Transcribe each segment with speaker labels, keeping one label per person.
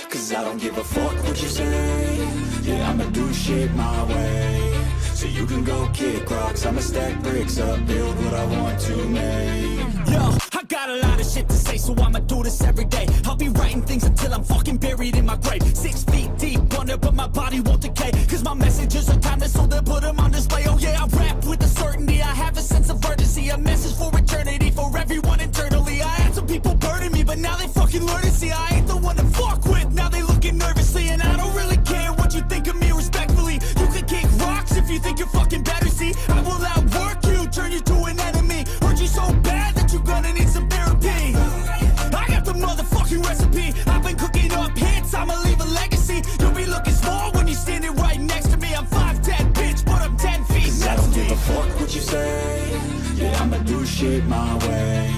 Speaker 1: Cause I don't give a fuck what you say. Yeah, I'ma do shit my way. So you can go kick rocks, I'ma stack bricks up, build what I want to make.
Speaker 2: Yo, I got a lot of shit to say, so I'ma do this every day. I'll be writing things until I'm fucking buried in my grave. 6 feet deep under, but my body won't decay. Cause my messages are timeless, so they'll put them on display. Oh yeah, I rap with a certainty, I have a sense of urgency. A message for eternity, for everyone internally. I had some people burning me, but now they fucking learn to see I ain't the one to fuck with. Now they looking nervously, and I don't really care what you think of me respectfully. You can kick rocks if you think you're fucking better, see. I will outwork you, turn you to an enemy. Hurt you so bad that you're gonna need some therapy. I got the motherfucking recipe. I've been cooking up hits, I'ma leave a legacy. You'll be looking small when you're standing right next to me. I'm 5'10", bitch, but I'm 10 feet.
Speaker 1: Cause I don't give a fuck what you say. Yeah, I'ma do shit my way.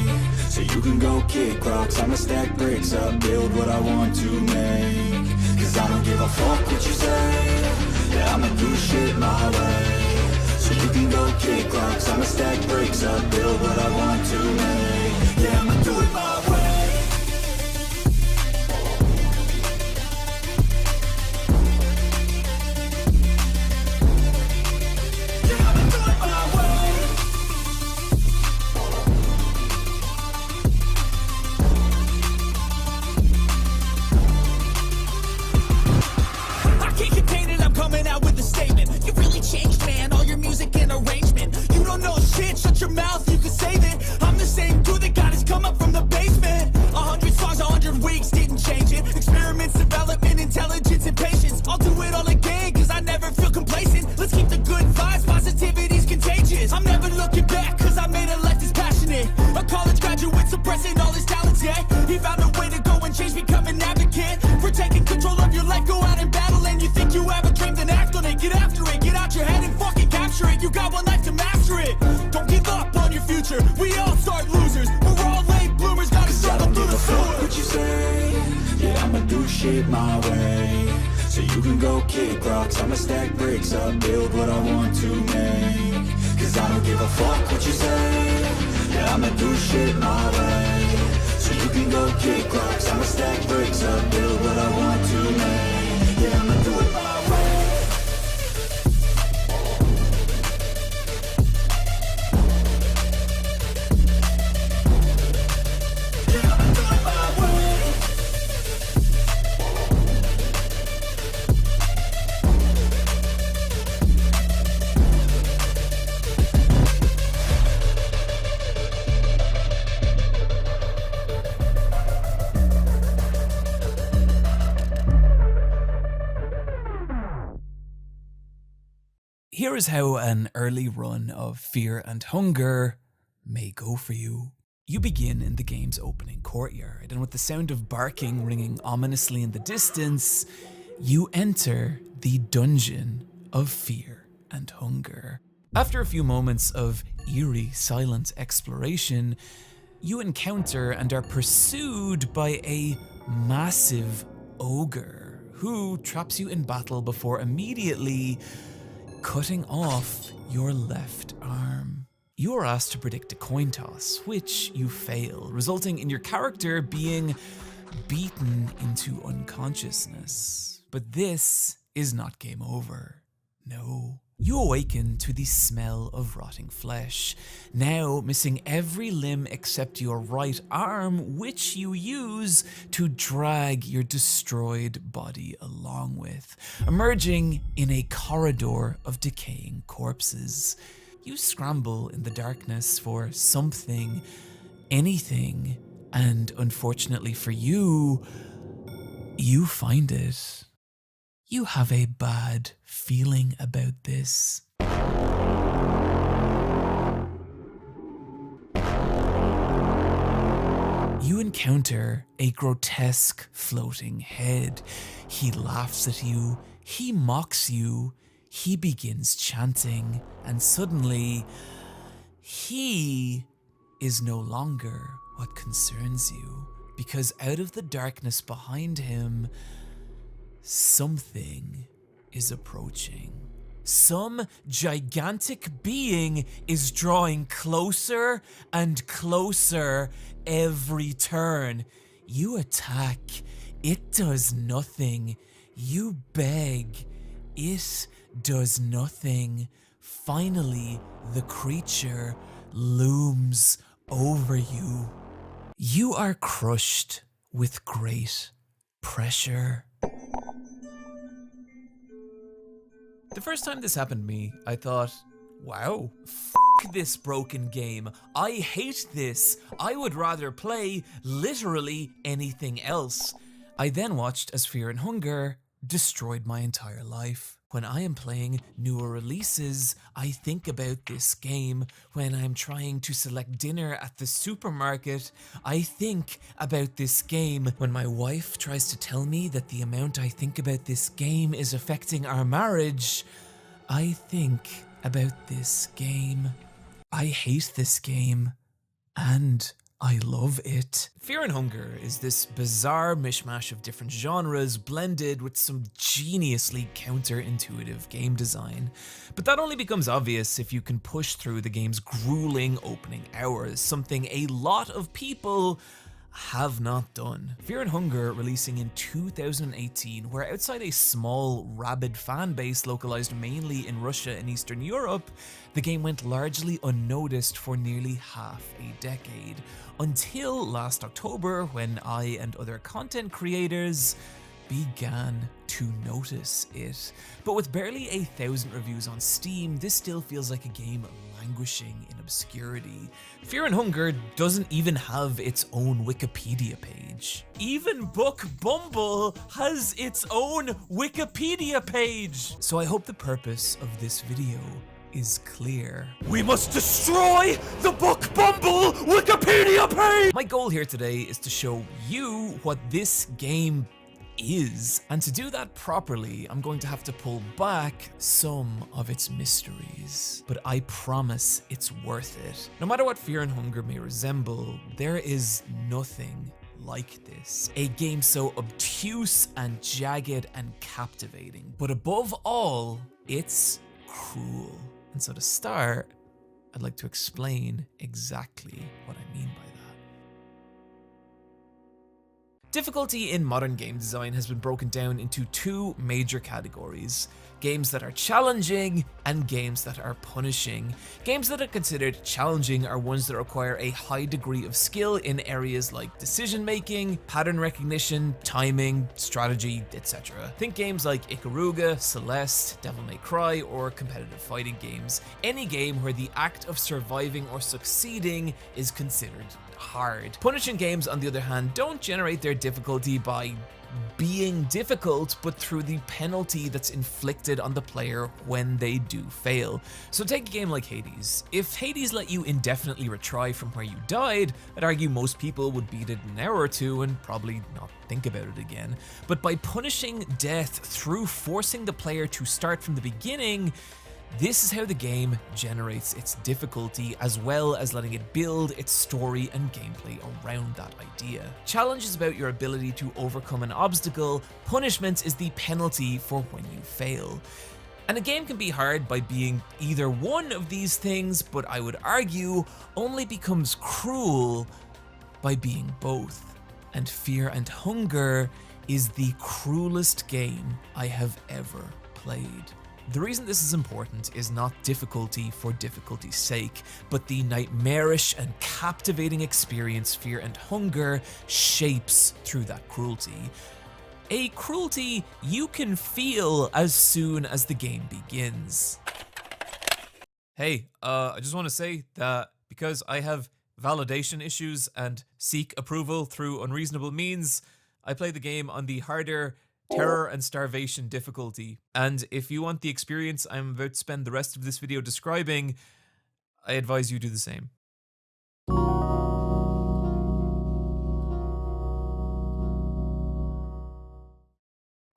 Speaker 1: So you can go kick rocks, I'ma stack bricks up, build what I want to make. Cause I don't give a fuck what you say. Yeah, I'ma do shit my way. So you can go kick rocks, I'ma stack bricks up, build what I want to make. Yeah, I'ma do it my way. Yeah, I'ma do it my way.
Speaker 2: I can't contain it, I'm coming out with a statement. You really changed, man, all your music and arrangement. You don't know shit, shut your mouth, you can save it. I'm the same dude that got his come up from the basement. 100 songs, 100 weeks, didn't change it. Experiments, development, intelligence, and patience. I'll do it all again, cause I never feel complacent. Let's keep the good vibes, positivity's contagious. I'm never looking back, cause I made a life that's passionate. A college graduate suppressing all his talents, yeah. He found a way to go and change, become an advocate. For taking control of your life, go out and battle. And you think you have a dream, then act on it. Get after it, get out your head and fucking capture it. You got one life to master it. Don't give up on your future, we all start losers. We're all late bloomers, gotta
Speaker 1: Cause I
Speaker 2: struggle
Speaker 1: don't
Speaker 2: through
Speaker 1: give
Speaker 2: the
Speaker 1: a fuck
Speaker 2: sewer.
Speaker 1: what you say. Yeah, I'ma do shit my way. So you can go kick rocks, I'ma stack bricks up, build what I want to make. Cause I don't give a fuck what you say. Yeah, I'ma do shit my way. So you can go kick rocks, I'ma stack bricks up, build what I want to make. Yeah, I'ma do it my way. Yeah, I'ma do it my way.
Speaker 3: Here is how an early run of Fear and Hunger may go for you. You begin in the game's opening courtyard, and with the sound of barking ringing ominously in the distance, you enter the Dungeon of Fear and Hunger. After a few moments of eerie, silent exploration, you encounter and are pursued by a massive ogre who traps you in battle before immediately cutting off your left arm. You are asked to predict a coin toss, which you fail, resulting in your character being beaten into unconsciousness. But this is not game over. No. You awaken to the smell of rotting flesh, now missing every limb except your right arm, which you use to drag your destroyed body along with, emerging in a corridor of decaying corpses. You scramble in the darkness for something, anything, and unfortunately for you, you find it. You have a bad feeling about this. You encounter a grotesque floating head. He laughs at you, he mocks you, he begins chanting, and suddenly, he is no longer what concerns you, because out of the darkness behind him, something is approaching. Some gigantic being is drawing closer and closer every turn. You attack, it does nothing. You beg, it does nothing. Finally, the creature looms over you. You are crushed with great pressure. The first time this happened to me, I thought, wow, f this broken game. I hate this. I would rather play literally anything else. I then watched as Fear and Hunger destroyed my entire life. When I am playing newer releases, I think about this game. When I'm trying to select dinner at the supermarket, I think about this game. When my wife tries to tell me that the amount I think about this game is affecting our marriage, I think about this game. I hate this game, and I love it. Fear and Hunger is this bizarre mishmash of different genres blended with some geniusly counterintuitive game design. But that only becomes obvious if you can push through the game's grueling opening hours, something a lot of people have not done. Fear and Hunger, releasing in 2018, where outside a small, rabid fan base localized mainly in Russia and Eastern Europe, the game went largely unnoticed for nearly half a decade, until last October when I and other content creators began to notice it. But with barely 1,000 reviews on Steam, this still feels like a game languishing in obscurity. Fear and Hunger doesn't even have its own Wikipedia page. Even Book Bumble has its own Wikipedia page! So I hope the purpose of this video is clear. We must destroy the Book Bumble Wikipedia page! My goal here today is to show you what this game is, and to do that properly, I'm going to have to pull back some of its mysteries. But I promise it's worth it. No matter what Fear and Hunger may resemble, there is nothing like this. A game so obtuse and jagged and captivating. But above all, it's cruel. And so to start, I'd like to explain exactly what I mean by that. Difficulty in modern game design has been broken down into two major categories: games that are challenging and games that are punishing. Games that are considered challenging are ones that require a high degree of skill in areas like decision making, pattern recognition, timing, strategy, etc. Think games like Ikaruga, Celeste, Devil May Cry, or competitive fighting games. Any game where the act of surviving or succeeding is considered hard. Punishing games, on the other hand, don't generate their difficulty by being difficult, but through the penalty that's inflicted on the player when they do fail. So take a game like Hades. If Hades let you indefinitely retry from where you died, I'd argue most people would beat it in an hour or two and probably not think about it again. But by punishing death through forcing the player to start from the beginning, this is how the game generates its difficulty, as well as letting it build its story and gameplay around that idea. Challenge is about your ability to overcome an obstacle, punishment is the penalty for when you fail. And a game can be hard by being either one of these things, but I would argue only becomes cruel by being both. And Fear and Hunger is the cruelest game I have ever played. The reason this is important is not difficulty for difficulty's sake, but the nightmarish and captivating experience Fear and Hunger shapes through that cruelty. A cruelty you can feel as soon as the game begins. Hey, I just want to say that because I have validation issues and seek approval through unreasonable means, I play the game on the harder terror and starvation difficulty. And if you want the experience I'm about to spend the rest of this video describing, I advise you do the same.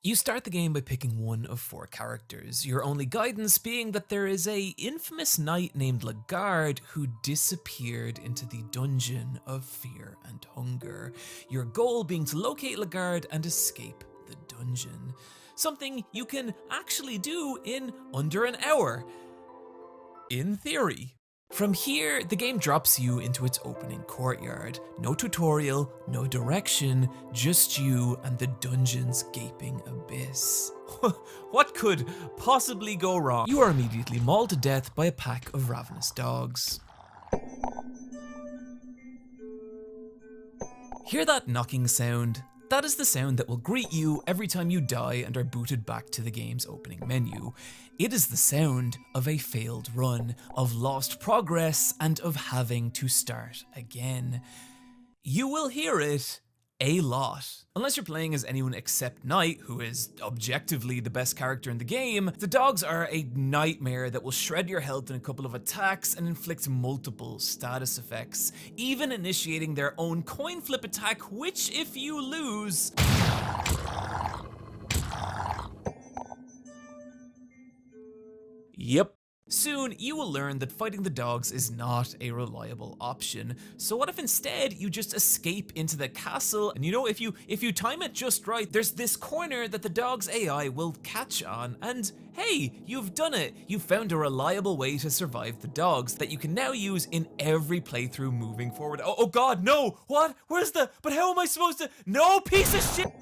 Speaker 3: You start the game by picking one of 4 characters, your only guidance being that there is a infamous knight named Lagarde who disappeared into the dungeon of Fear and Hunger. Your goal being to locate Lagarde and escape the dungeon. Something you can actually do in under an hour. In theory. From here, the game drops you into its opening courtyard. No tutorial, no direction, just you and the dungeon's gaping abyss. What could possibly go wrong? You are immediately mauled to death by a pack of ravenous dogs. Hear that knocking sound? That is the sound that will greet you every time you die and are booted back to the game's opening menu. It is the sound of a failed run, of lost progress, and of having to start again. You will hear it a lot. Unless you're playing as anyone except Knight, who is objectively the best character in the game, the dogs are a nightmare that will shred your health in a couple of attacks and inflict multiple status effects, even initiating their own coin flip attack, which if you lose... Yep. Soon, you will learn that fighting the dogs is not a reliable option. So what if instead you just escape into the castle and if you time it just right, there's this corner that the dog's AI will catch on and hey, you've done it. You've found a reliable way to survive the dogs that you can now use in every playthrough moving forward. Oh god, no! What? But how am I supposed to? No, piece of shit!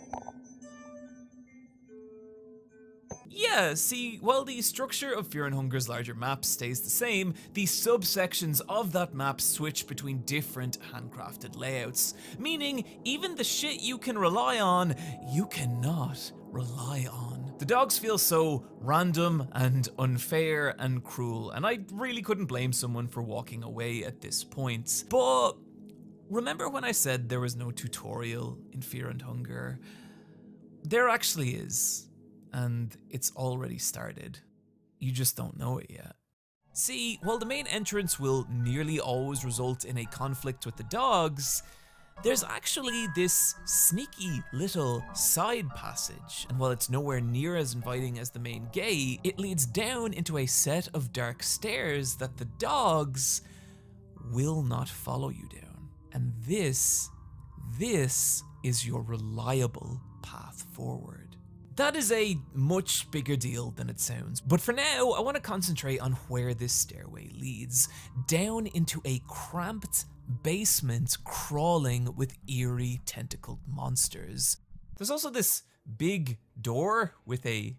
Speaker 3: Yeah, see, while the structure of Fear and Hunger's larger map stays the same, the subsections of that map switch between different handcrafted layouts, meaning even the shit you can rely on, you cannot rely on. The dogs feel so random and unfair and cruel, and I really couldn't blame someone for walking away at this point. But remember when I said there was no tutorial in Fear and Hunger? There actually is. And it's already started. You just don't know it yet. See, while the main entrance will nearly always result in a conflict with the dogs, there's actually this sneaky little side passage. And while it's nowhere near as inviting as the main gate, it leads down into a set of dark stairs that the dogs will not follow you down. And this is your reliable path forward. That is a much bigger deal than it sounds, but for now, I want to concentrate on where this stairway leads, down into a cramped basement crawling with eerie tentacled monsters. There's also this big door with a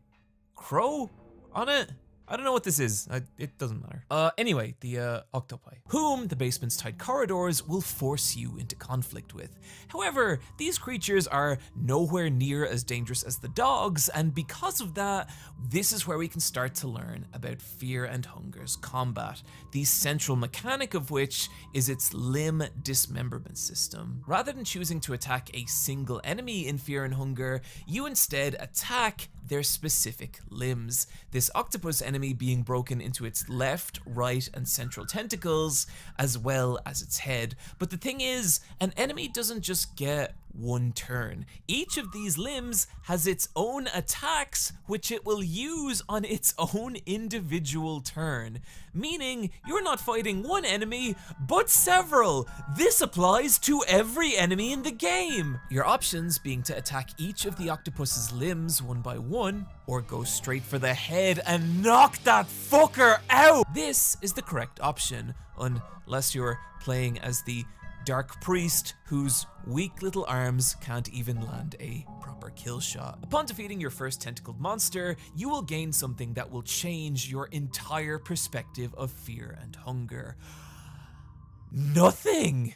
Speaker 3: crow on it. I don't know what this is, it doesn't matter. Anyway, the octopi, whom the basement's tight corridors will force you into conflict with. However, these creatures are nowhere near as dangerous as the dogs, and because of that, this is where we can start to learn about Fear and Hunger's combat, the central mechanic of which is its limb dismemberment system. Rather than choosing to attack a single enemy in Fear and Hunger, you instead attack their specific limbs. This octopus enemy being broken into its left, right, and central tentacles, as well as its head. But the thing is, an enemy doesn't just get one turn. Each of these limbs has its own attacks, which it will use on its own individual turn. Meaning, you're not fighting one enemy, but several. This applies to every enemy in the game. Your options being to attack each of the octopus's limbs one by one, or go straight for the head and knock that fucker out. This is the correct option, unless you're playing as the Dark Priest, whose weak little arms can't even land a proper kill shot. Upon defeating your first tentacled monster, you will gain something that will change your entire perspective of Fear and Hunger. Nothing!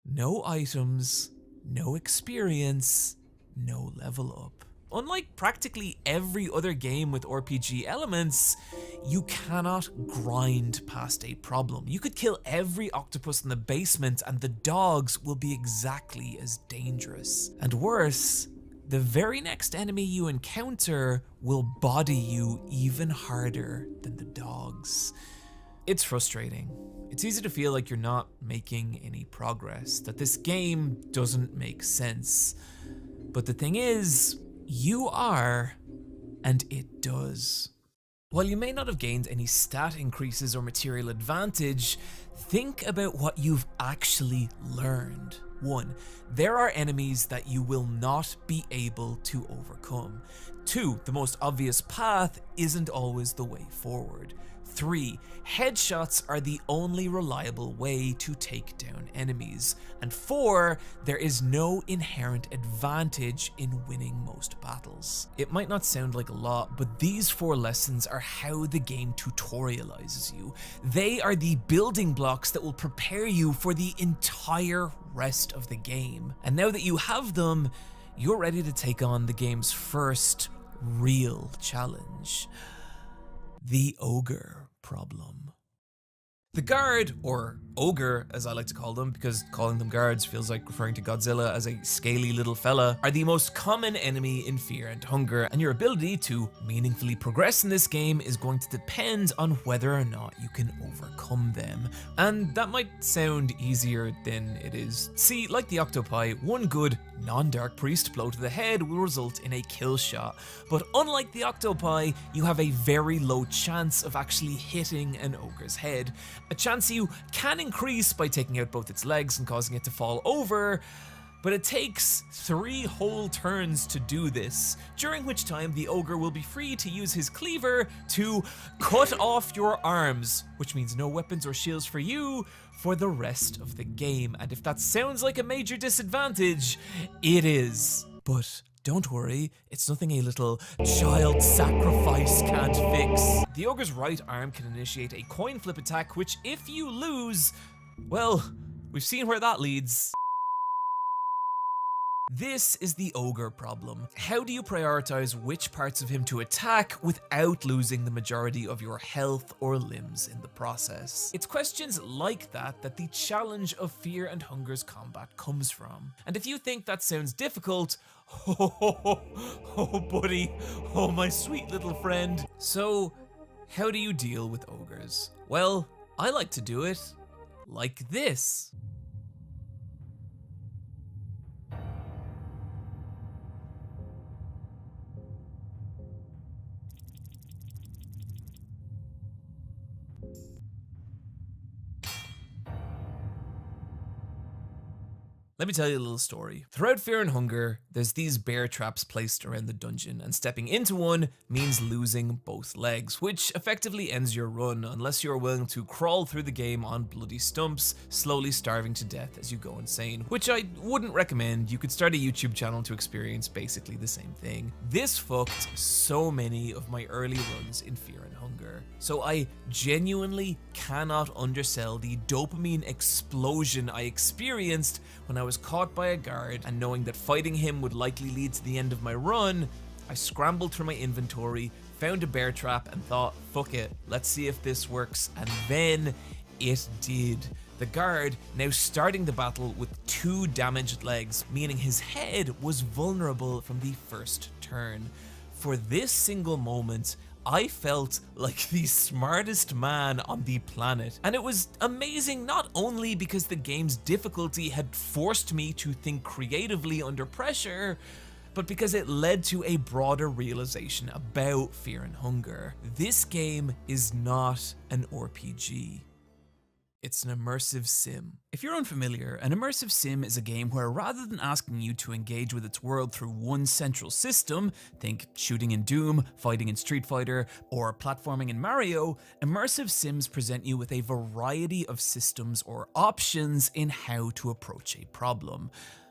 Speaker 3: No items, no experience, no level up. Unlike practically every other game with RPG elements, you cannot grind past a problem. You could kill every octopus in the basement and the dogs will be exactly as dangerous. And worse, the very next enemy you encounter will body you even harder than the dogs. It's frustrating. It's easy to feel like you're not making any progress, that this game doesn't make sense. But the thing is, you are, and it does. While you may not have gained any stat increases or material advantage, think about what you've actually learned. 1. There are enemies that you will not be able to overcome. 2. The most obvious path isn't always the way forward. 3. Headshots are the only reliable way to take down enemies. And 4. There is no inherent advantage in winning most battles. It might not sound like a lot, but these 4 lessons are how the game tutorializes you. They are the building blocks that will prepare you for the entire rest of the game. And now that you have them, you're ready to take on the game's first real challenge. The ogre problem. The guard, or ogre as I like to call them because calling them guards feels like referring to Godzilla as a scaly little fella, are the most common enemy in Fear and Hunger, and your ability to meaningfully progress in this game is going to depend on whether or not you can overcome them. And that might sound easier than it is. See, like the octopi, one good non-dark priest blow to the head will result in a kill shot, but unlike the octopi, you have a very low chance of actually hitting an ogre's head, a chance you can increase by taking out both its legs and causing it to fall over, but it takes 3 whole turns to do this, during which time the ogre will be free to use his cleaver to cut off your arms, which means no weapons or shields for you for the rest of the game. And if that sounds like a major disadvantage, it is. But don't worry, it's nothing a little child sacrifice can't fix. The ogre's right arm can initiate a coin flip attack, which if you lose, well, we've seen where that leads. This is the ogre problem. How do you prioritize which parts of him to attack without losing the majority of your health or limbs in the process? It's questions like that that the challenge of Fear and Hunger's combat comes from. And if you think that sounds difficult, oh buddy, oh my sweet little friend. So, how do you deal with ogres? Well, I like to do it like this. Let me tell you a little story. Throughout Fear and Hunger, there's these bear traps placed around the dungeon, and stepping into one means losing both legs, which effectively ends your run unless you're willing to crawl through the game on bloody stumps, slowly starving to death as you go insane, which I wouldn't recommend. You could start a YouTube channel to experience basically the same thing. This fucked so many of my early runs in Fear and Hunger, so I genuinely cannot undersell the dopamine explosion I experienced when I was caught by a guard, and knowing that fighting him would likely lead to the end of my run, I scrambled through my inventory, found a bear trap, and thought, fuck it, let's see if this works, and then it did. The guard, now starting the battle with 2 damaged legs, meaning his head was vulnerable from the first turn. For this single moment, I felt like the smartest man on the planet. And it was amazing not only because the game's difficulty had forced me to think creatively under pressure, but because it led to a broader realization about Fear and Hunger. This game is not an RPG. It's an immersive sim. If you're unfamiliar, an immersive sim is a game where rather than asking you to engage with its world through one central system, think shooting in Doom, fighting in Street Fighter, or platforming in Mario, immersive sims present you with a variety of systems or options in how to approach a problem.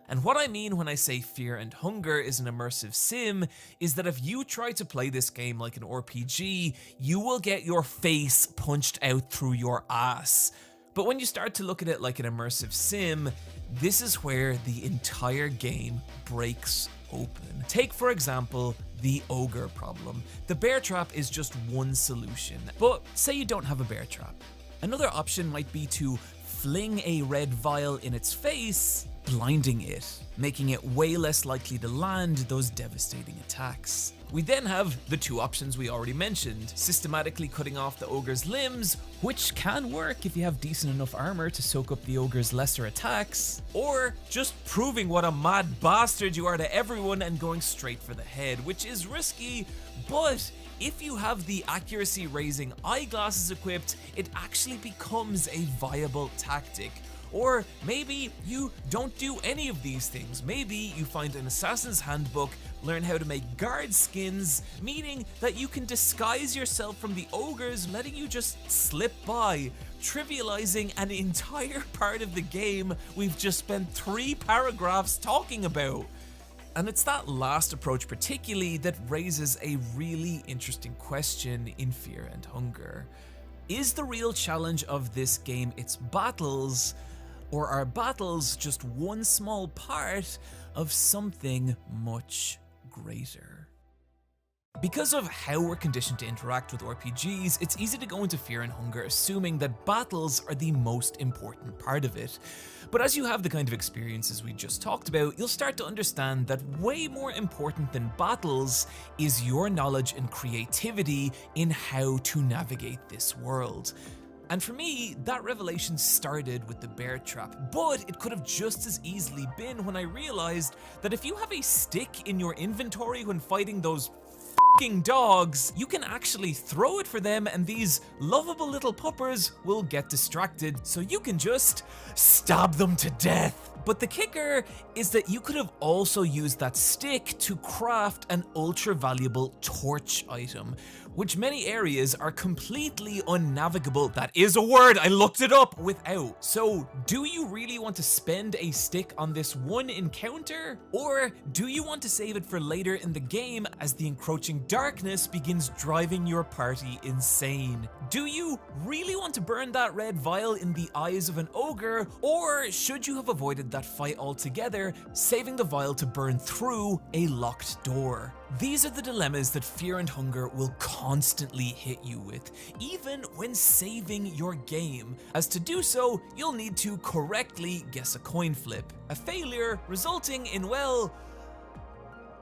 Speaker 3: And what I mean when I say Fear and Hunger is an immersive sim is that if you try to play this game like an RPG, you will get your face punched out through your ass. But when you start to look at it like an immersive sim, this is where the entire game breaks open. Take, for example, the ogre problem. The bear trap is just one solution, but say you don't have a bear trap. Another option might be to fling a red vial in its face, blinding it, making it way less likely to land those devastating attacks. We then have the 2 options we already mentioned, systematically cutting off the ogre's limbs, which can work if you have decent enough armor to soak up the ogre's lesser attacks, or just proving what a mad bastard you are to everyone and going straight for the head, which is risky, but if you have the accuracy raising eyeglasses equipped, it actually becomes a viable tactic. Or maybe you don't do any of these things. Maybe you find an assassin's handbook, learn how to make guard skins, meaning that you can disguise yourself from the ogres, letting you just slip by, trivializing an entire part of the game we've just spent 3 paragraphs talking about. And it's that last approach particularly that raises a really interesting question in Fear and Hunger. Is the real challenge of this game its battles, or are battles just one small part of something much greater? Because of how we're conditioned to interact with RPGs, it's easy to go into Fear and Hunger assuming that battles are the most important part of it. But as you have the kind of experiences we just talked about, you'll start to understand that way more important than battles is your knowledge and creativity in how to navigate this world. And for me, that revelation started with the bear trap, but it could have just as easily been when I realized that if you have a stick in your inventory when fighting those f***ing dogs, you can actually throw it for them and these lovable little puppers will get distracted, so you can just stab them to death. But the kicker is that you could have also used that stick to craft an ultra valuable torch item, which many areas are completely unnavigable. That is a word, I looked it up, without. So do you really want to spend a stick on this one encounter? Or do you want to save it for later in the game as the encroaching darkness begins driving your party insane? Do you really want to burn that red vial in the eyes of an ogre? Or should you have avoided that fight altogether, saving the vial to burn through a locked door? These are the dilemmas that Fear and Hunger will constantly hit you with, even when saving your game. As to do so, you'll need to correctly guess a coin flip, a failure resulting in, well,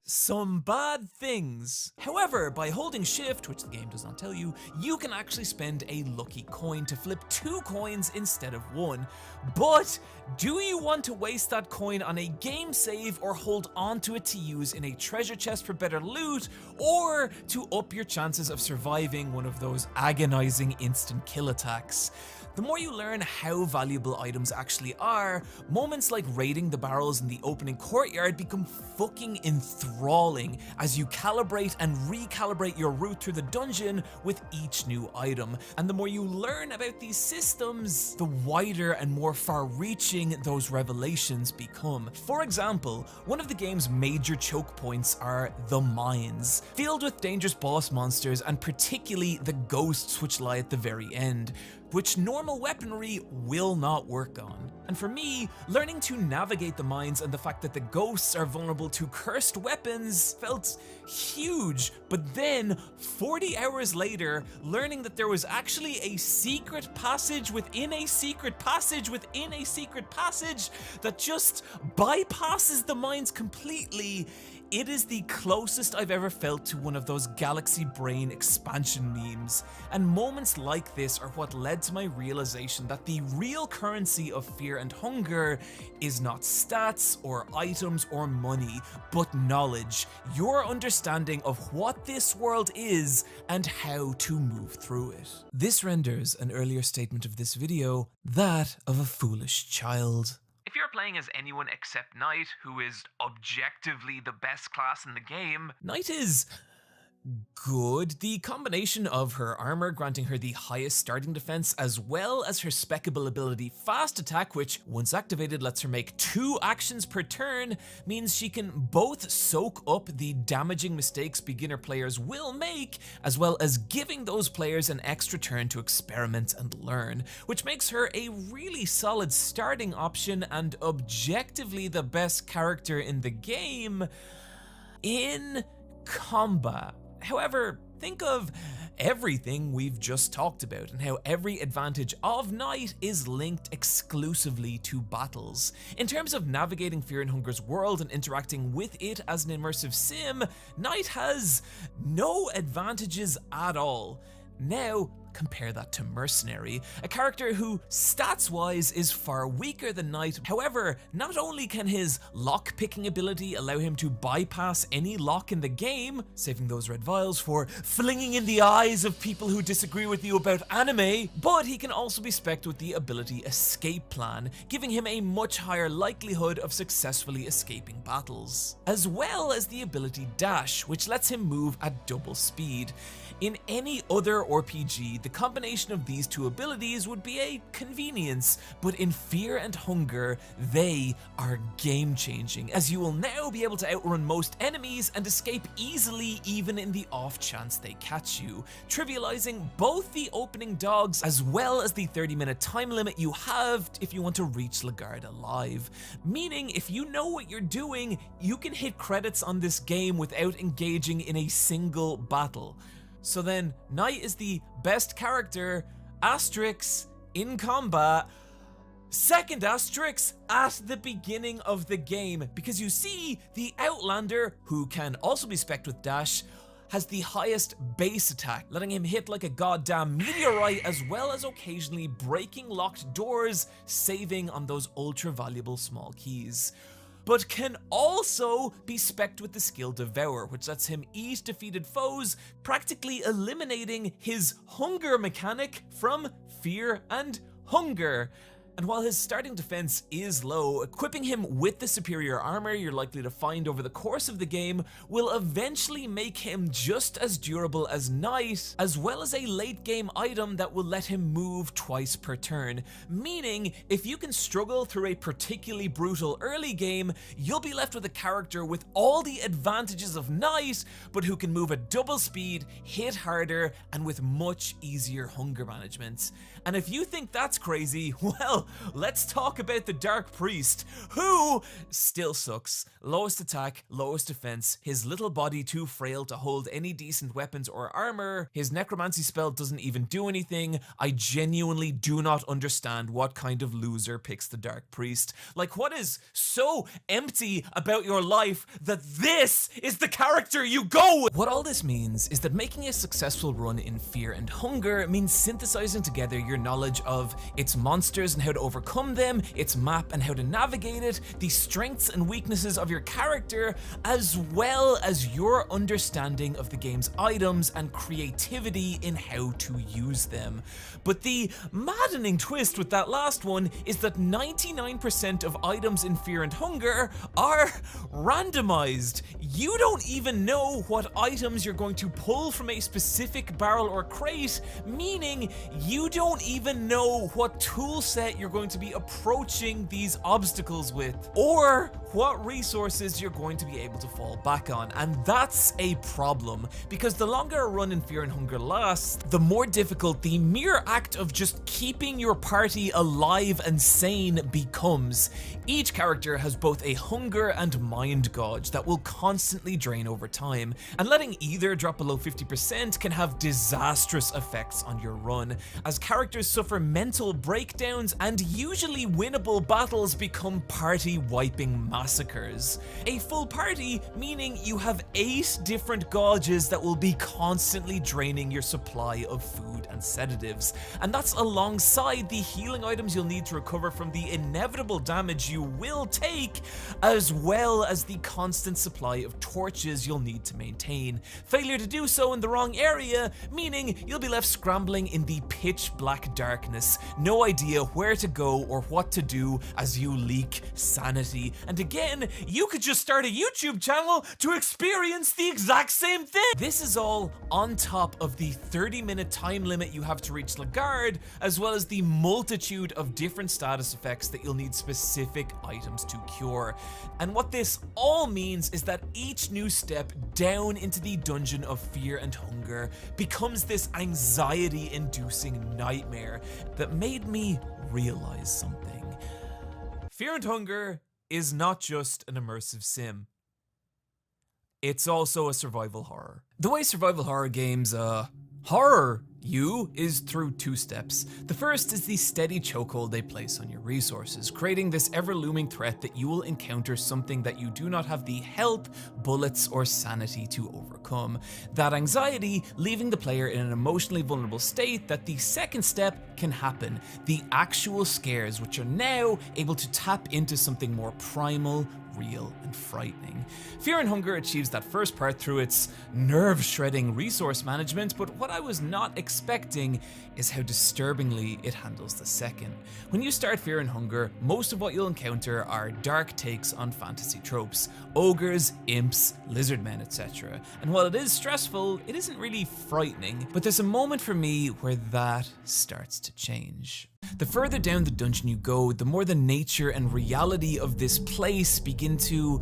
Speaker 3: some bad things. However, by holding shift, which the game does not tell you, you can actually spend a lucky coin to flip 2 coins instead of 1. But do you want to waste that coin on a game save or hold onto it to use in a treasure chest for better loot, or to up your chances of surviving one of those agonizing instant kill attacks? The more you learn how valuable items actually are, moments like raiding the barrels in the opening courtyard become fucking enthralling as you calibrate and recalibrate your route through the dungeon with each new item. And the more you learn about these systems, the wider and more far-reaching those revelations become. For example, one of the game's major choke points are the mines, filled with dangerous boss monsters and particularly the ghosts which lie at the very end, which normal weaponry will not work on. And for me, learning to navigate the mines and the fact that the ghosts are vulnerable to cursed weapons felt huge. But then, 40 hours later, learning that there was actually a secret passage within a secret passage within a secret passage that just bypasses the mines completely, it is the closest I've ever felt to one of those galaxy brain expansion memes. And moments like this are what led to my realization that the real currency of Fear and Hunger is not stats or items or money, but knowledge, your understanding of what this world is and how to move through it. This renders an earlier statement of this video that of a foolish child. If you're playing as anyone except Knight, who is objectively the best class in the game, Knight is good. The combination of her armor granting her the highest starting defense, as well as her speccable ability Fast Attack, which once activated lets her make 2 actions per turn, means she can both soak up the damaging mistakes beginner players will make, as well as giving those players an extra turn to experiment and learn, which makes her a really solid starting option and objectively the best character in the game in combat. However, think of everything we've just talked about and how every advantage of Knight is linked exclusively to battles. In terms of navigating Fear and Hunger's world and interacting with it as an immersive sim, Knight has no advantages at all. Now, Compare that to Mercenary, a character who, stats-wise, is far weaker than Knight. However, not only can his lock-picking ability allow him to bypass any lock in the game, saving those red vials for flinging in the eyes of people who disagree with you about anime, but he can also be spec'd with the ability Escape Plan, giving him a much higher likelihood of successfully escaping battles, as well as the ability Dash, which lets him move at double speed. In any other RPG, the combination of these two abilities would be a convenience, but in Fear and Hunger, they are game-changing, as you will now be able to outrun most enemies and escape easily even in the off chance they catch you, trivializing both the opening dogs as well as the 30-minute time limit you have if you want to reach Lagarde alive. Meaning, if you know what you're doing, you can hit credits on this game without engaging in a single battle. So then, Knight is the best character, asterisk, in combat, second asterisk, at the beginning of the game, because you see, the Outlander, who can also be spec'd with Dash, has the highest base attack, letting him hit like a goddamn meteorite, as well as occasionally breaking locked doors, saving on those ultra valuable small keys. But can also be spec'd with the skill Devour, which lets him eat defeated foes, practically eliminating his hunger mechanic from Fear and Hunger. And while his starting defense is low, equipping him with the superior armor you're likely to find over the course of the game will eventually make him just as durable as Knight, as well as a late game item that will let him move twice per turn, meaning if you can struggle through a particularly brutal early game, you'll be left with a character with all the advantages of Knight, but who can move at double speed, hit harder, and with much easier hunger management. And if you think that's crazy, well, let's talk about the Dark Priest, who still sucks. Lowest attack, lowest defense, his little body too frail to hold any decent weapons or armor, his necromancy spell doesn't even do anything. I genuinely do not understand what kind of loser picks the Dark Priest. Like, what is so empty about your life that this is the character you go with? What all this means is that making a successful run in Fear and Hunger means synthesizing together your knowledge of its monsters and how to overcome them, its map and how to navigate it, the strengths and weaknesses of your character, as well as your understanding of the game's items and creativity in how to use them. But the maddening twist with that last one is that 99% of items in Fear and Hunger are randomized. You don't even know what items you're going to pull from a specific barrel or crate, meaning you don't even know what tool set you're going to be approaching these obstacles with, or what resources you're going to be able to fall back on. And that's a problem, because the longer a run in Fear and Hunger lasts, the more difficult the mere act of just keeping your party alive and sane becomes. Each character has both a hunger and mind gauge that will constantly drain over time, and letting either drop below 50% can have disastrous effects on your run, as characters suffer mental breakdowns and usually winnable battles become party-wiping massacres. A full party meaning you have 8 different gauges that will be constantly draining your supply of food and sedatives, and that's alongside the healing items you'll need to recover from the inevitable damage you will take, as well as the constant supply of torches you'll need to maintain. Failure to do so in the wrong area, meaning you'll be left scrambling in the pitch black darkness, no idea where to go or what to do as you leak sanity. And again, you could just start a YouTube channel to experience the exact same thing. This is all on top of the 30-minute time limit you have to reach Lagarde, as well as the multitude of different status effects that you'll need specific items to cure. And what this all means is that each new step down into the dungeon of Fear and Hunger becomes this anxiety-inducing nightmare that made me realize something. Fear and Hunger is not just an immersive sim. It's also a survival horror. The way survival horror games, horror You is through 2 steps. The first is the steady chokehold they place on your resources, creating this ever-looming threat that you will encounter something that you do not have the health, bullets, or sanity to overcome. That anxiety leaving the player in an emotionally vulnerable state that the second step can happen, the actual scares, which are now able to tap into something more primal, real, and frightening. Fear and Hunger achieves that first part through its nerve-shredding resource management, but what I was not expecting is how disturbingly it handles the second. When you start Fear and Hunger, most of what you'll encounter are dark takes on fantasy tropes, ogres, imps, lizard men, etc. And while it is stressful, it isn't really frightening, but there's a moment for me where that starts to change. The further down the dungeon you go, the more the nature and reality of this place begin to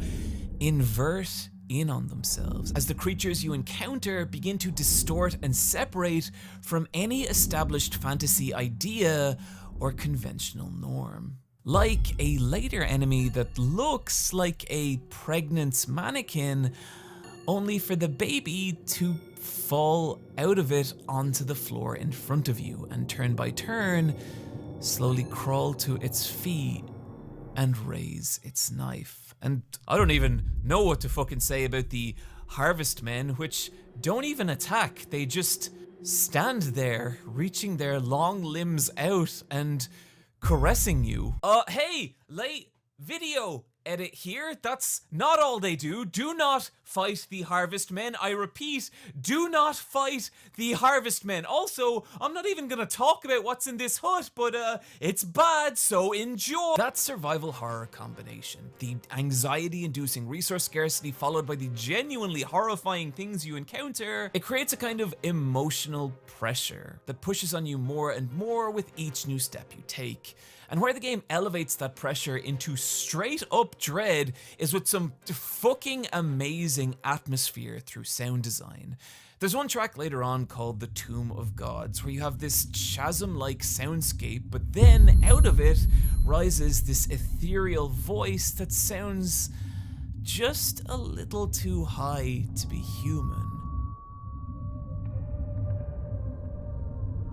Speaker 3: invert in on themselves, as the creatures you encounter begin to distort and separate from any established fantasy idea or conventional norm. Like a later enemy that looks like a pregnant mannequin, only for the baby to fall out of it onto the floor in front of you and turn by turn slowly crawl to its feet and raise its knife. And I don't even know what to fucking say about the harvest men, which don't even attack. They just stand there, reaching their long limbs out and caressing you. Hey, late video edit here. That's not all they do. Do not fight the harvest men. I repeat, do not fight the harvest men. Also, I'm not even gonna talk about what's in this hut, but it's bad, so enjoy. That survival horror combination, the anxiety-inducing resource scarcity followed by the genuinely horrifying things you encounter, it creates a kind of emotional pressure that pushes on you more and more with each new step you take. And where the game elevates that pressure into straight up dread is with some fucking amazing atmosphere through sound design. There's one track later on called The Tomb of Gods, where you have this chasm-like soundscape, but then out of it rises this ethereal voice that sounds just a little too high to be human.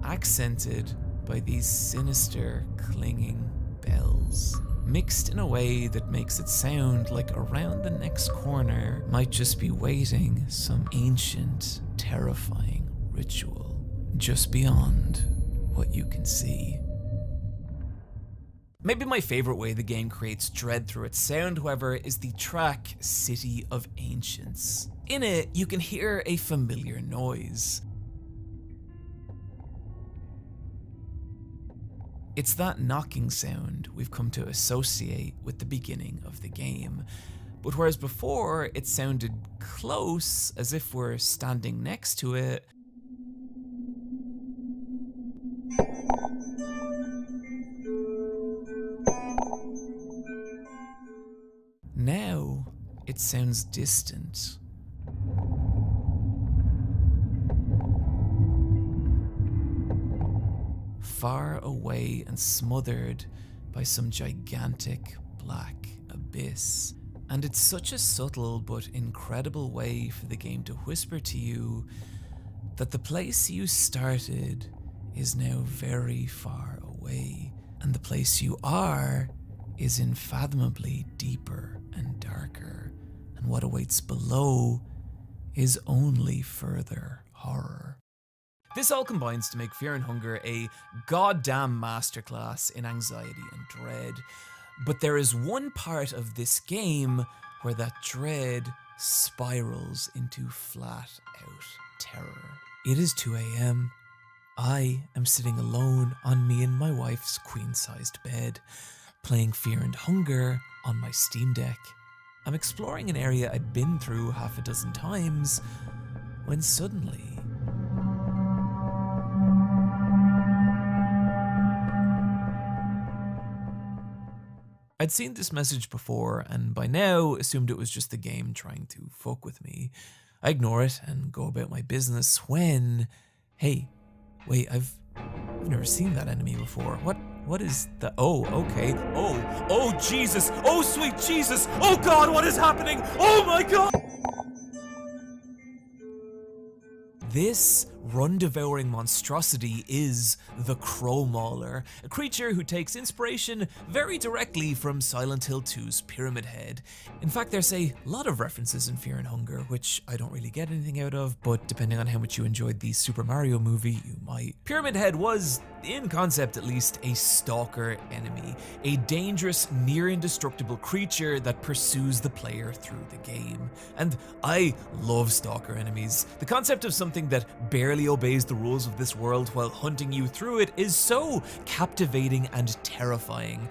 Speaker 3: Accented by these sinister, clinging bells, mixed in a way that makes it sound like around the next corner might just be waiting some ancient, terrifying ritual just beyond what you can see. Maybe my favorite way the game creates dread through its sound, however, is the track City of Ancients. In it, you can hear a familiar noise. It's that knocking sound we've come to associate with the beginning of the game. But whereas before it sounded close, as if we're standing next to it, now it sounds distant. Far away and smothered by some gigantic black abyss. And it's such a subtle but incredible way for the game to whisper to you that the place you started is now very far away, and the place you are is unfathomably deeper and darker, and what awaits below is only further horror. This all combines to make Fear and Hunger a goddamn masterclass in anxiety and dread. But there is one part of this game where that dread spirals into flat out terror. It is 2 a.m. I am sitting alone on me and my wife's queen-sized bed, playing Fear and Hunger on my Steam Deck. I'm exploring an area I'd been through half a dozen times, when suddenly I'd seen this message before, and by now assumed it was just the game trying to fuck with me. I ignore it and go about my business when, hey, wait, I've never seen that enemy before. What is that? Oh, okay. Oh, Jesus. Oh, sweet Jesus. Oh God, what is happening? Oh my God. This run-devouring monstrosity is the Crow Mauler, a creature who takes inspiration very directly from Silent Hill 2's Pyramid Head. In fact, there's a lot of references in Fear and Hunger, which I don't really get anything out of, but depending on how much you enjoyed the Super Mario movie, you might. Pyramid Head was, in concept at least, a stalker enemy, a dangerous, near-indestructible creature that pursues the player through the game. And I love stalker enemies. The concept of something that barely obeys the rules of this world while hunting you through it is so captivating and terrifying.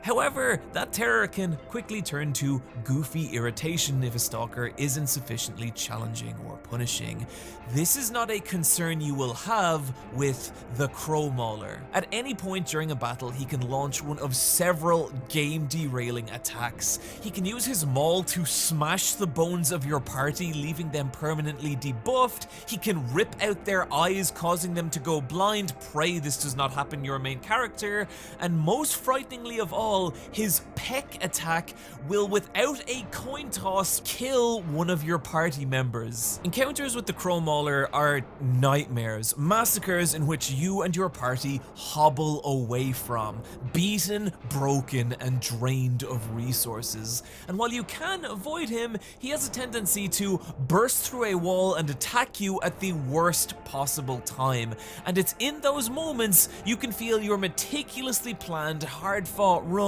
Speaker 3: However, that terror can quickly turn to goofy irritation if a stalker isn't sufficiently challenging or punishing. This is not a concern you will have with the Crow Mauler. At any point during a battle, he can launch one of several game-derailing attacks. He can use his maul to smash the bones of your party, leaving them permanently debuffed. He can rip out their eyes, causing them to go blind. Pray this does not happen to your main character. And most frighteningly of all, his peck attack will, without a coin toss, kill one of your party members. Encounters with the Crow Mauler are nightmares, massacres in which you and your party hobble away from, beaten, broken, and drained of resources. And while you can avoid him, he has a tendency to burst through a wall and attack you at the worst possible time. And it's in those moments you can feel your meticulously planned, hard-fought run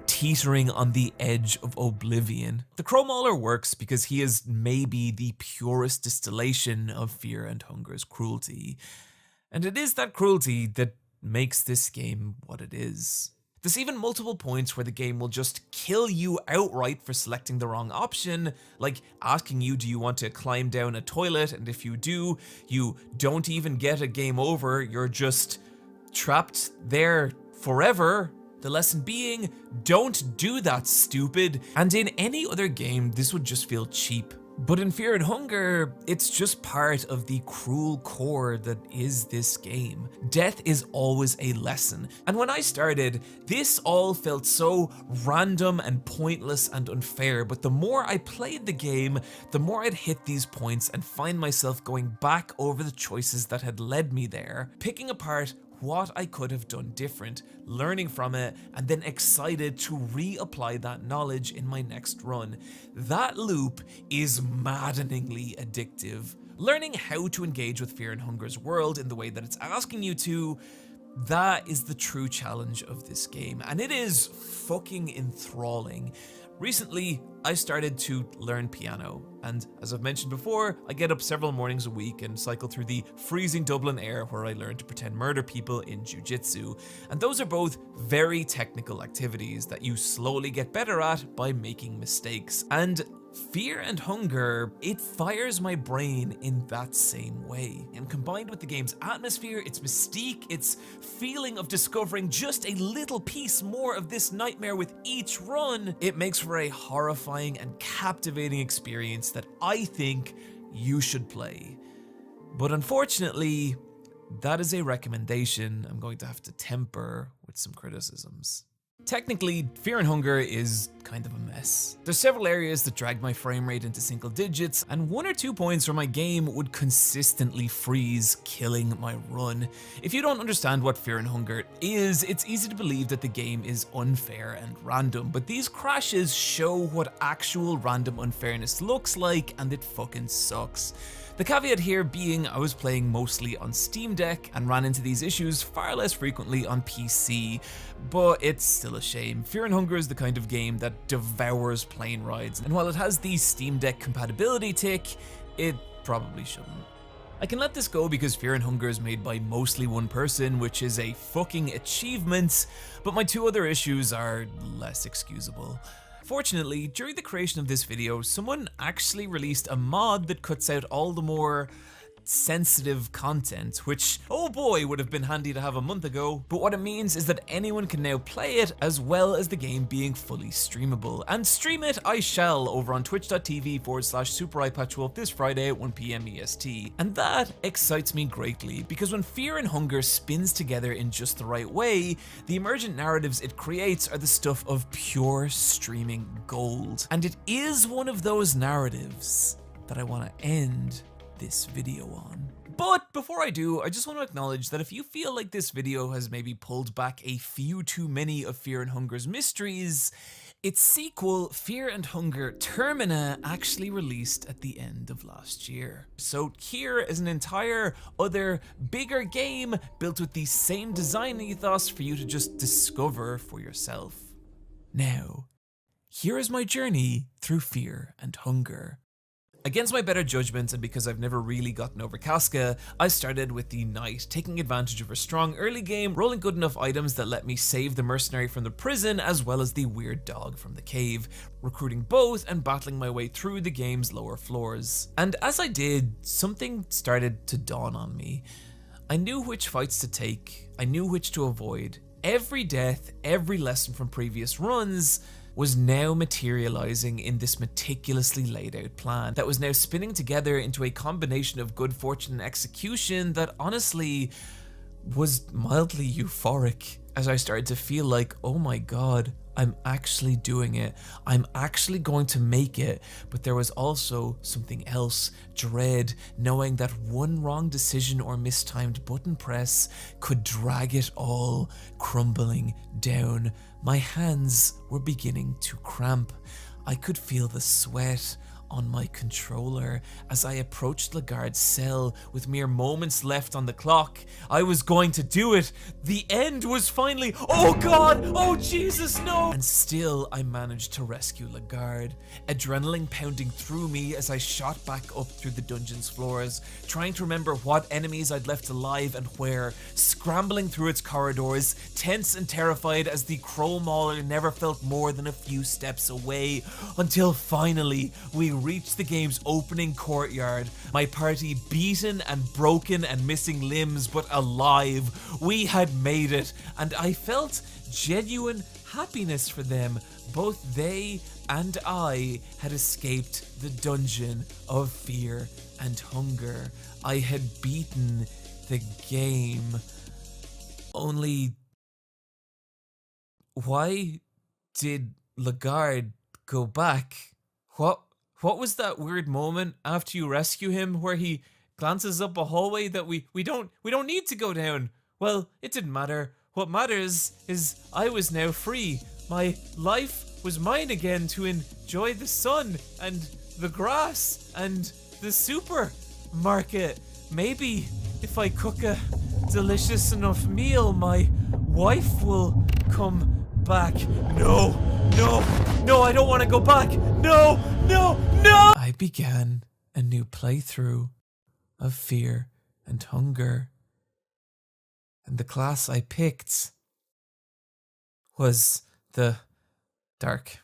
Speaker 3: teetering on the edge of oblivion. The Crow Mauler works because he is maybe the purest distillation of Fear and Hunger's cruelty. And it is that cruelty that makes this game what it is. There's even multiple points where the game will just kill you outright for selecting the wrong option, like asking you, do you want to climb down a toilet? And if you do, you don't even get a game over, you're just trapped there forever. The lesson being, don't do that, stupid. And in any other game, this would just feel cheap. But in Fear and Hunger, it's just part of the cruel core that is this game. Death is always a lesson. And when I started, this all felt so random and pointless and unfair, but the more I played the game, the more I'd hit these points and find myself going back over the choices that had led me there, picking apart what I could have done different, learning from it, and then excited to reapply that knowledge in my next run. That loop is maddeningly addictive. Learning how to engage with Fear and Hunger's world in the way that it's asking you to, that is the true challenge of this game, and it is fucking enthralling. Recently, I started to learn piano, and as I've mentioned before, I get up several mornings a week and cycle through the freezing Dublin air where I learn to pretend murder people in jiu-jitsu. And those are both very technical activities that you slowly get better at by making mistakes. And Fear and Hunger, it fires my brain in that same way. And combined with the game's atmosphere, its mystique, its feeling of discovering just a little piece more of this nightmare with each run, it makes for a horrifying and captivating experience that I think you should play. But unfortunately, that is a recommendation I'm going to have to temper with some criticisms. Technically, Fear and Hunger is kind of a mess. There's several areas that drag my frame rate into single digits, and 1 or 2 points where my game would consistently freeze, killing my run. If you don't understand what Fear and Hunger is, it's easy to believe that the game is unfair and random, but these crashes show what actual random unfairness looks like, and it fucking sucks. The caveat here being I was playing mostly on Steam Deck and ran into these issues far less frequently on PC, but it's still a shame. Fear and Hunger is the kind of game that devours plane rides, and while it has the Steam Deck compatibility tick, it probably shouldn't. I can let this go because Fear and Hunger is made by mostly one person, which is a fucking achievement, but my 2 other issues are less excusable. Fortunately, during the creation of this video, someone actually released a mod that cuts out all the more sensitive content, which, oh boy, would have been handy to have a month ago. But what it means is that anyone can now play it, as well as the game being fully streamable. And stream it I shall over on twitch.tv/SuperEyePatchWolf this Friday at 1 PM EST. And that excites me greatly, because when Fear and Hunger spins together in just the right way, the emergent narratives it creates are the stuff of pure streaming gold. And it is one of those narratives that I want to end this video on. But before I do, I just want to acknowledge that if you feel like this video has maybe pulled back a few too many of Fear and Hunger's mysteries, its sequel, Fear and Hunger Termina, actually released at the end of last year. So here is an entire other bigger game built with the same design ethos for you to just discover for yourself. Now, here is my journey through Fear and Hunger. Against my better judgment, and because I've never really gotten over Casca, I started with the knight, taking advantage of her strong early game, rolling good enough items that let me save the mercenary from the prison as well as the weird dog from the cave, recruiting both and battling my way through the game's lower floors. And as I did, something started to dawn on me. I knew which fights to take, I knew which to avoid. Every death, every lesson from previous runs was now materializing in this meticulously laid out plan that was now spinning together into a combination of good fortune and execution that honestly was mildly euphoric, as I started to feel like, oh my god, I'm actually doing it. I'm actually going to make it. But there was also something else, dread, knowing that one wrong decision or mistimed button press could drag it all crumbling down. My hands were beginning to cramp. I could feel the sweat on my controller as I approached Lagarde's cell with mere moments left on the clock. I was going to do it. The end was finally, oh god, oh Jesus, no! And still I managed to rescue Lagarde, adrenaline pounding through me as I shot back up through the dungeon's floors, trying to remember what enemies I'd left alive and where, scrambling through its corridors, tense and terrified as the Crow Mauler never felt more than a few steps away, until finally we reached the game's opening courtyard, my party beaten and broken and missing limbs, but alive. We had made it, and I felt genuine happiness for them. Both they and I had escaped the dungeon of Fear and Hunger. I had beaten the game. Only, why did Lagarde go back? What was that weird moment after you rescue him where he glances up a hallway that we don't need to go down? Well, it didn't matter. What matters is I was now free. My life was mine again to enjoy the sun and the grass and the supermarket. Maybe if I cook a delicious enough meal, my wife will come back. No, I don't want to go back. No. I began a new playthrough of Fear and Hunger. And the class I picked was the Dark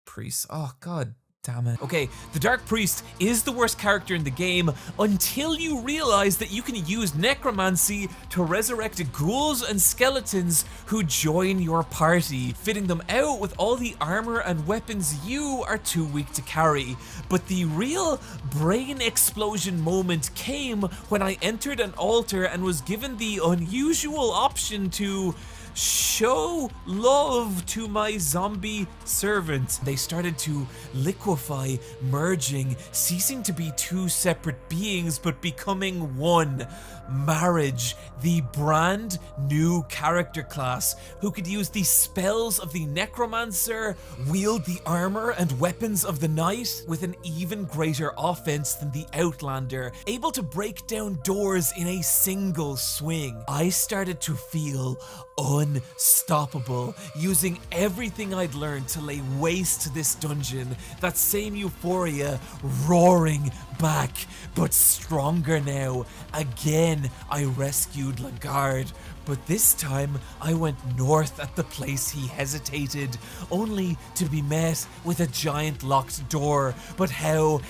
Speaker 3: Priest. Oh, god damn it. Okay, the Dark Priest is the worst character in the game until you realize that you can use necromancy to resurrect ghouls and skeletons who join your party, fitting them out with all the armor and weapons you are too weak to carry. But the real brain explosion moment came when I entered an altar and was given the unusual option to show love to my zombie servant. They started to liquefy, merging, ceasing to be two separate beings but becoming one. Marriage, the brand new character class who could use the spells of the necromancer, wield the armor and weapons of the knight with an even greater offense than the outlander, able to break down doors in a single swing. I started to feel unstoppable, using everything I'd learned to lay waste to this dungeon, that same euphoria roaring back, but stronger now. Again, I rescued Lagarde, but this time I went north at the place he hesitated, only to be met with a giant locked door. But how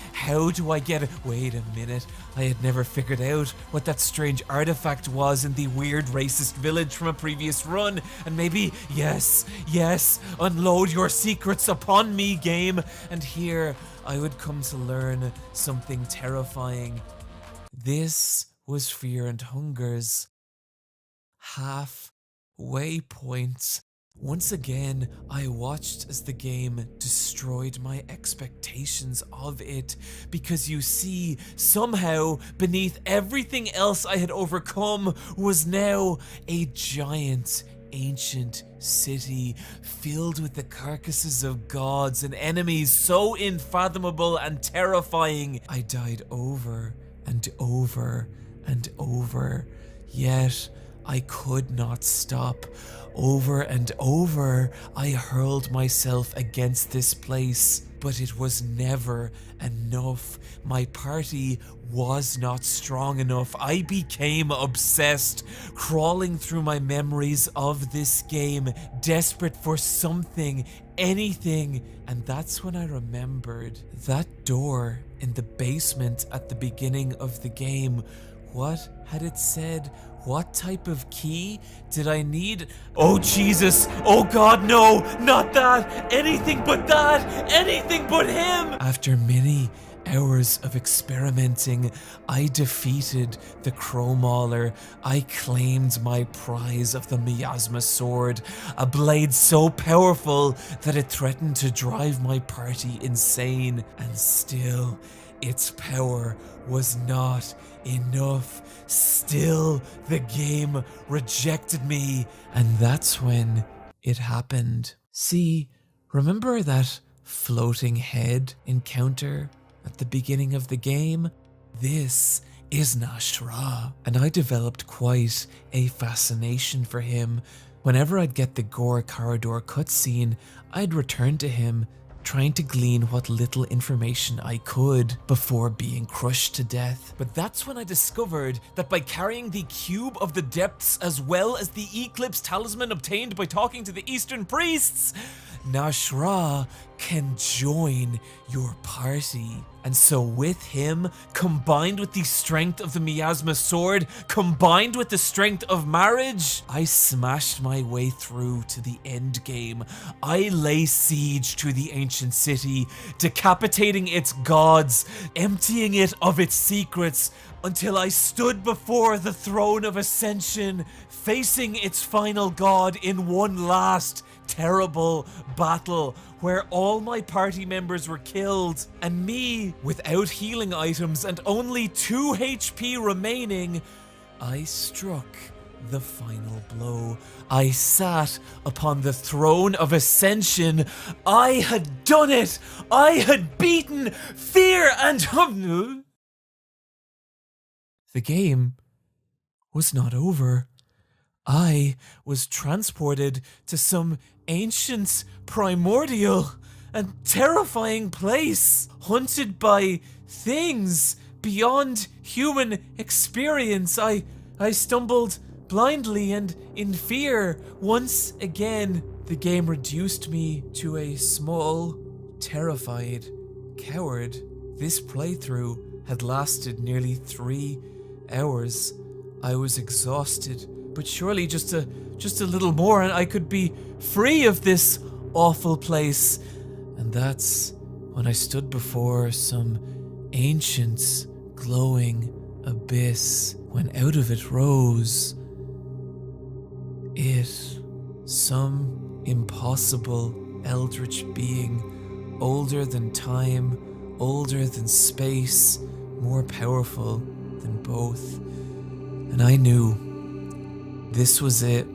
Speaker 3: do I get it? Wait a minute, I had never figured out what that strange artifact was in the weird racist village from a previous run, and maybe, yes, unload your secrets upon me, game. And here I would come to learn something terrifying. This was Fear and Hunger's halfway point. Once again, I watched as the game destroyed my expectations of it, because you see, somehow, beneath everything else I had overcome was now a giant, ancient city filled with the carcasses of gods and enemies so unfathomable and terrifying. I died over and over and over, yet I could not stop. Over and over, I hurled myself against this place, but it was never enough. My party was not strong enough. I became obsessed, crawling through my memories of this game, desperate for something, anything, and that's when I remembered that door in the basement at the beginning of the game. What had it said? What type of key did I need? Oh Jesus! Oh God, no! Not that! Anything but that! Anything but him! After many hours of experimenting, I defeated the Crow Mauler. I claimed my prize of the miasma sword, a blade so powerful that it threatened to drive my party insane, and still, its power was not enough. Still, the game rejected me, and that's when it happened. See, remember that floating head encounter at the beginning of the game? This is Nashra, and I developed quite a fascination for him. Whenever I'd get the Gore Corridor cutscene, I'd return to him, trying to glean what little information I could before being crushed to death. But that's when I discovered that by carrying the Cube of the Depths as well as the Eclipse Talisman obtained by talking to the Eastern Priests, Nashra can join your party. And so with him, combined with the strength of the miasma sword, combined with the strength of marriage, I smashed my way through to the end game. I lay siege to the ancient city, decapitating its gods, emptying it of its secrets, until I stood before the throne of Ascension, facing its final god in one last terrible battle where all my party members were killed, and me, without healing items and only 2 HP remaining, I struck the final blow. I sat upon the throne of Ascension. I had done it! I had beaten fear and the game was not over. I was transported to some ancient, primordial, and terrifying place, haunted by things beyond human experience. I stumbled blindly and in fear. Once again, the game reduced me to a small, terrified coward. This playthrough had lasted nearly 3 hours. I was exhausted, but surely just a little more and I could be free of this awful place. And that's when I stood before some ancient, glowing abyss, when out of it rose some impossible eldritch being, older than time, older than space, more powerful than both. And I knew this was it.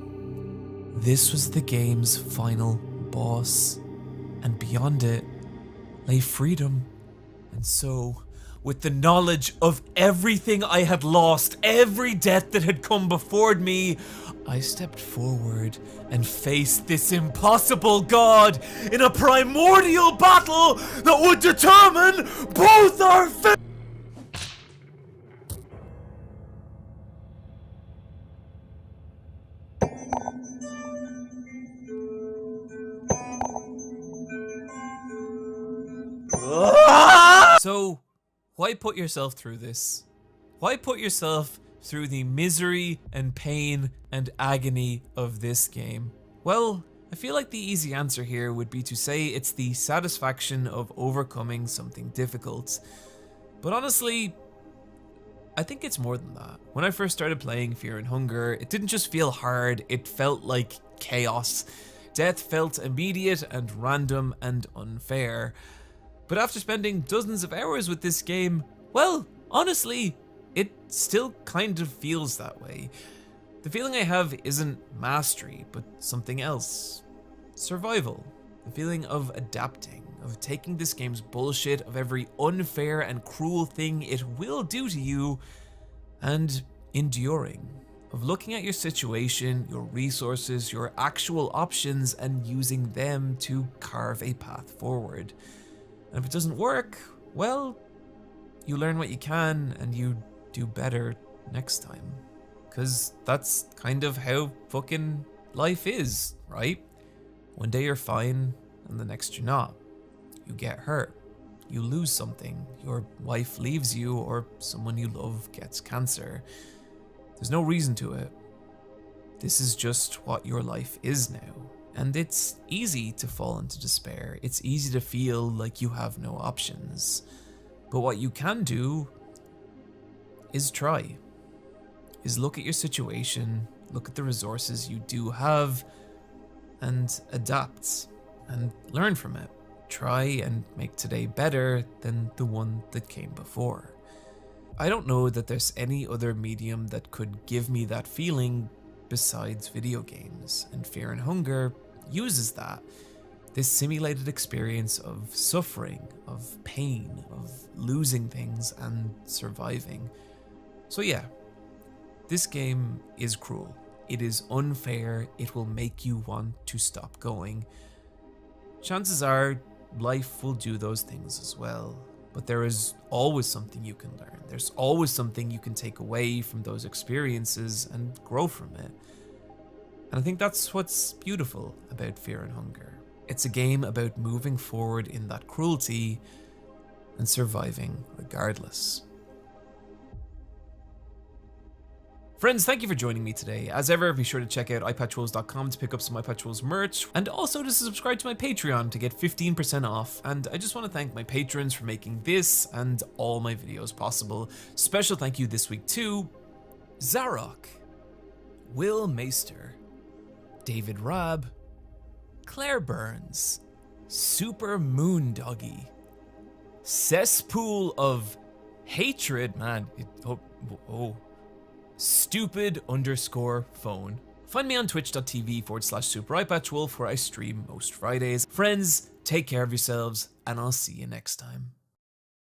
Speaker 3: This was the game's final boss, and beyond it lay freedom. And so, with the knowledge of everything I had lost, every death that had come before me, I stepped forward and faced this impossible god in a primordial battle that would determine both our fate. So, why put yourself through this? Why put yourself through the misery and pain and agony of this game? Well, I feel like the easy answer here would be to say it's the satisfaction of overcoming something difficult. But honestly, I think it's more than that. When I first started playing Fear and Hunger, it didn't just feel hard, it felt like chaos. Death felt immediate and random and unfair. But after spending dozens of hours with this game, well, honestly, it still kind of feels that way. The feeling I have isn't mastery, but something else. Survival. The feeling of adapting, of taking this game's bullshit, of every unfair and cruel thing it will do to you, and enduring. Of looking at your situation, your resources, your actual options, and using them to carve a path forward. And if it doesn't work, well, you learn what you can and you do better next time. Because that's kind of how fucking life is, right? One day you're fine and the next you're not. You get hurt. You lose something. Your wife leaves you or someone you love gets cancer. There's no reason to it. This is just what your life is now. And it's easy to fall into despair. It's easy to feel like you have no options. But what you can do is try. Is look at your situation, look at the resources you do have, and adapt and learn from it. Try and make today better than the one that came before. I don't know that there's any other medium that could give me that feeling besides video games, and Fear and Hunger uses that. This simulated experience of suffering, of pain, of losing things and surviving. So yeah, this game is cruel. It is unfair. It will make you want to stop going. Chances are life will do those things as well. But there is always something you can learn. There's always something you can take away from those experiences and grow from it. And I think that's what's beautiful about Fear and Hunger. It's a game about moving forward in that cruelty and surviving regardless. Friends, thank you for joining me today. As ever, be sure to check out iPatchWolves.com to pick up some iPatchWolves merch, and also to subscribe to my Patreon to get 15% off. And I just want to thank my patrons for making this and all my videos possible. Special thank you this week to Zarok, Will Meister, David Rabb, Claire Burns, Super Moon Doggy, Cesspool of Hatred, man, Stupid_phone. Find me on twitch.tv/SuperEyePatchWolf, where I stream most Fridays. Friends, take care of yourselves, and I'll see you next time.